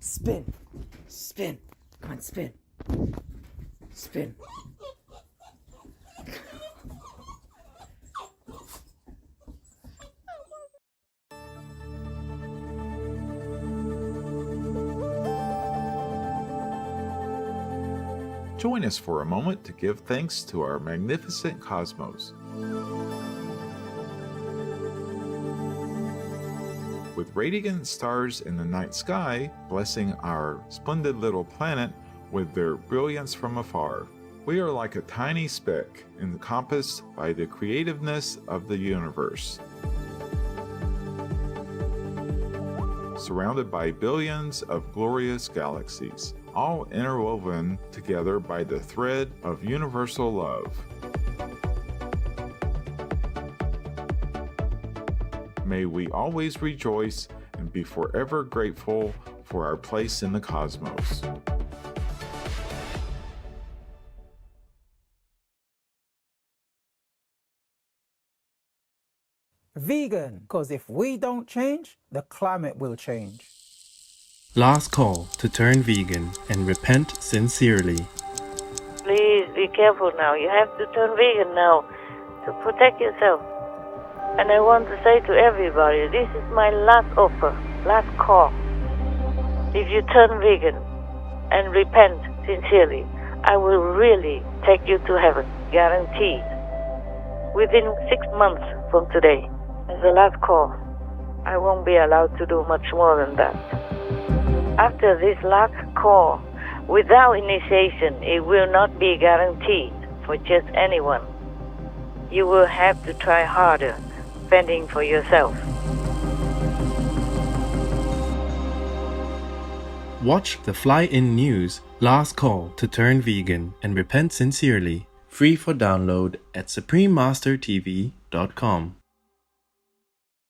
Spin. Spin. Come on, spin. Spin. Join us for a moment to give thanks to our magnificent cosmos. With radiant stars in the night sky, blessing our splendid little planet with their brilliance from afar, we are like a tiny speck encompassed by the creativeness of the universe. Surrounded by billions of glorious galaxies, all interwoven together by the thread of universal love. May we always rejoice and be forever grateful for our place in the cosmos. Vegan, because if we don't change, the climate will change. Last call to turn vegan and repent sincerely. Please be careful now. You have to turn vegan now to protect yourself. And I want to say to everybody, this is my last offer, last call. If you turn vegan and repent sincerely, I will really take you to heaven, guaranteed. Within 6 months from today, as the last call, I won't be allowed to do much more than that. After this last call, without initiation, it will not be guaranteed for just anyone. You will have to try harder, fending for yourself. Watch the Fly-In News Last Call to Turn Vegan and Repent Sincerely, free for download at suprememastertv.com.